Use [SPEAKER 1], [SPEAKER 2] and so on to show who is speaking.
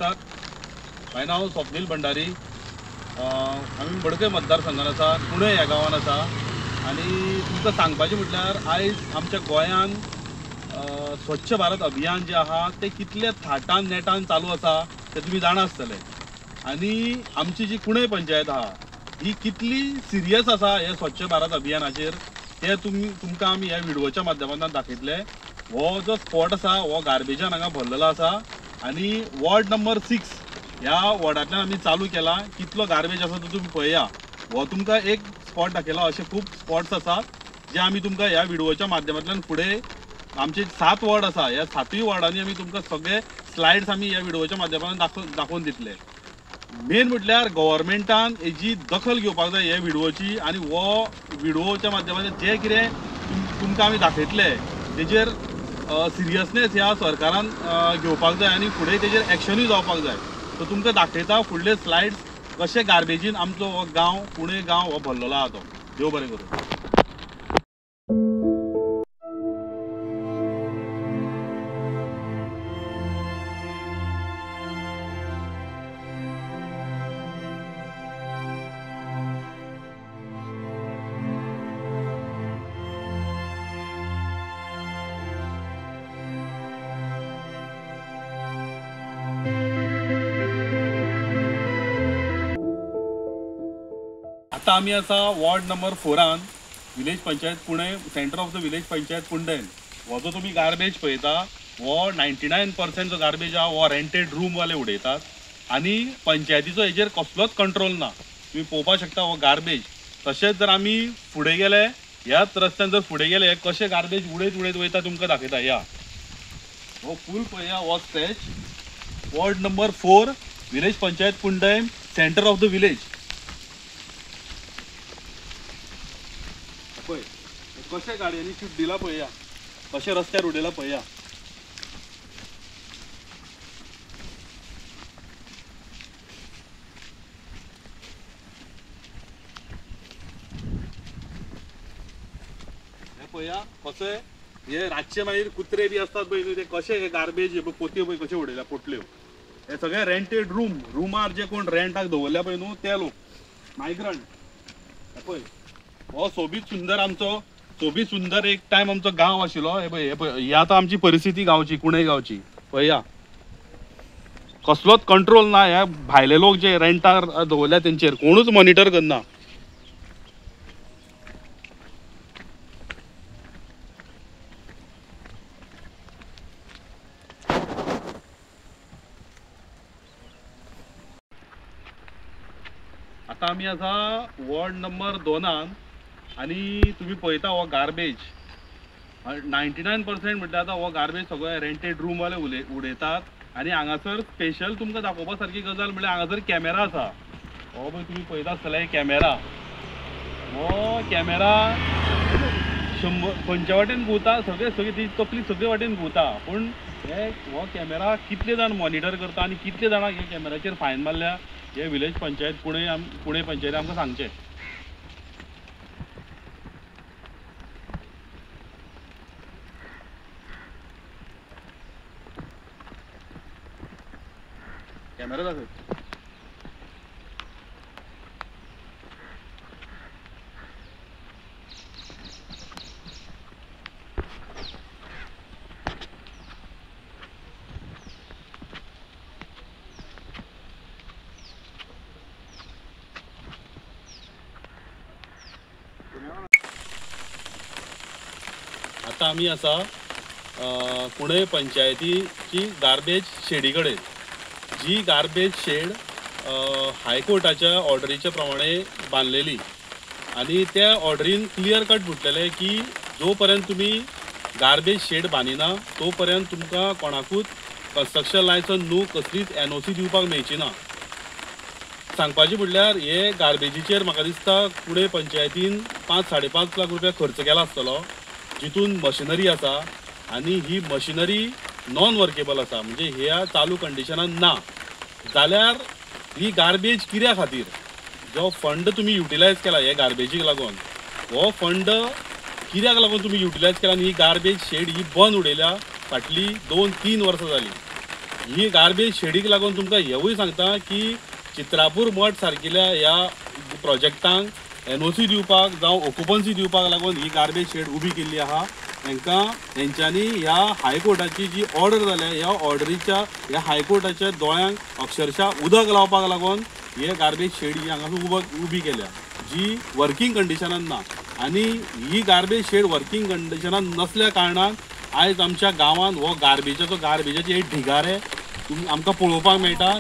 [SPEAKER 1] नमस्कार. माझे नाव स्वप्नील भंडारी. आम्ही मडकय मतदारसंघात आसा, पुणे ह्या गांवांत आसा. आणि तुमकां सांगपाचें म्हटल्यार आयज आमच्या गोंयान स्वच्छ भारत अभियान जे आहा ते कितले थाटान नेटान चालू आसा ते तुमी जाणा आसतले. आणि आमची जी कुणय पंचायत आहा ही कितली सिरियस आसा हे स्वच्छ भारत अभियानाचेर ते तुमकां आमी ह्या व्हिडिओच्या माध्यमांतल्यान दाखयतले. हो जो स्पॉट आसा हो गार्बेजान हांगा भरलेलो आसा आणि वॉर्ड नंबर 6 ह्या वॉर्डांतल्यान आमी चालू केला. कितलो गार्बेज आसा तो तुमी पळया. हो तुमकां एक स्पॉट दाखयला, असे खूप स्पॉट्स आसात जे आमी तुमकां ह्या व्हिडिओच्या माध्यमांतल्यान फुडें आमचे 7 वॉर्ड आसा ह्या 7 वॉर्डांनी आमी तुमकां सगळे स्लायड्स आमी ह्या व्हिडिओच्या माध्यमांतल्यान दाखोवन दितले. मेन म्हटल्यार गव्हर्मेंटान हेजी दखल घेवपाक जाय ह्या व्हिडिओची. आणि हो व्हिडिओच्या माध्यमांतल्यान जे कितें तुमकां आमी दाखयतले तेजेर सिरियसनेस ह्या सरकारान घेवपाक जाय आणि फुडें तेजेर एक्शनूय जावपाक जाय. सो तुमकां दाखयता फुडले स्लायड्स कशे गार्बेजीन आमचो हो गांव पुणे गांव हो भरलेलो आहा तो. देव बरें करूं. आता आम्ही आसा ward number 4 village panchayat Pune, centre of the village panchayat पुंडेन. हो जो तुम्ही गार्बेज पळयता हो 99% जो गार्बेज आहा हो रेंटेड रूम वाले उडयतात आणि पंचायतीचो हेजेर कसलोच कंट्रोल ना. तुम्ही पळोवपाक शकता हो गार्बेज. तशेंच जर आमी फुडें गेले ह्याच रस्त्यान जर फुडें गेले कशे गार्बेज उडयत वयता तुमकां दाखयता. या हो फूल पळया हो stretch ward number 4 village panchayat पुंडेन, सेंटर ऑफ द विलेज. पळय कशे गाडयांनी शिफ्ट दिला पळया, कशे रस्त्यार उडयला पळया. हे पळया कशे हे रातचे मागीर कुत्रे बी असतात पळय न्हू ते कशे हे गार्बेज पोतयो पळय कशे उडयल्या पोटल्यो. हे सगळे रेंटेड रुमार जे कोण रेंटाक दवरल्या पळय न्हू ते लोक मायग्रंट. पळय हो सोबीत सुंदर एक टाइम आमचो गांव आशिल्लो. हे पळय ही आतां आमची परिस्थिती गांवची कुणय गांवची पळया. कसलोच कंट्रोल ना. हे भायले लोक जे रेंटार दवरल्या तेंचेर कोणूच मॉनिटर करना. आता आमी आसा वॉर्ड नंबर 2 आणि तुम्ही पळयता हो गार्बेज 99% म्हटल्यार आतां हो गार्बेज सगळे रेंटेड रूम वाले उडयतात. आणि हांगासर स्पेशल तुमकां दाखोवपा सारकी गजाल म्हळ्यार हांगासर कॅमेरा आसा. हो पळय तुम्ही पळयता आसतले कॅमेरा. हो कॅमेरा 100 वाटेन घुंवता, सगळे ती तकली सगळे वाटेन घुंवता. पूण हो कॅमेरा कितले जाण मॉनिटर करता आणि कितले जाणांक हे कॅमेराचेर फायन मारल्या हे विलेज पंचायत पुणे पंचायत आमकां सांगचे. कॅमेरा दाखय. आता आम्ही आसा पुणे पंचायतीची गार्बेज शेडी कडेन. जी गार्बेज शेड हायकोर्टाच्या ऑर्डरीच्या प्रमाणे बांधलेली आणि त्या ऑर्डरीन क्लियर कट म्हटलेले की जो पर्यंत तुम्ही गार्बेज शेड बांदिना तो पर्यंत तुमकां कोणाकूच कन्स्ट्रक्शन लायसन न्हू कसलीच NOC दिवपाक मेळची ना. सांगपाचें म्हटल्यार हे गार्बेजीचेर म्हाका दिसता पुणे पंचायतीन 5-5.5 लाख रुपया खर्च केला आसतलो. जितून मशिनरी आसा आणि ही मशिनरी नॉन वर्केबल आसा म्हणजे ह्या चालू कंडिशनान ना. जाल्यार ही गार्बेज कित्या खातीर जो फंड तुम्ही युटिलायज केला हे गार्बेजीक लागून हो फंड कित्याक लागून तुम्ही युटिलायज केला आणि ही गार्बेज शेड ही बंद उडयल्या फाटली 2-3 वर्सां जाली. ही गार्बेज शेडीक लागून तुमकां हेवूय सांगता की चित्रापूर मठ सारकिल्या ह्या प्रोजेक्टांक NOC दिवपाक जावं ऑक्युपन्सी दिवपाक लागून ही गार्बेज शेड उबी केल्ली आहा. हेंच्यांनी ह्या हायकोर्टाची जी ऑर्डर जाल्या ह्या ऑर्डरीच्या ह्या हायकोर्टाच्या दोळ्यांक अक्षरशः उदक लावपाक लागून हे गार्बेज शेड ही हांगासर उबी केल्या जी वर्किंग कंडिशनान ना. आनी ही गार्बेज शेड वर्किंग कंडिशनान नसल्या कारणान आयज आमच्या गांवांत हो गार्बेजाचे एक ढिगारे आमकां पळोवपाक मेळटा.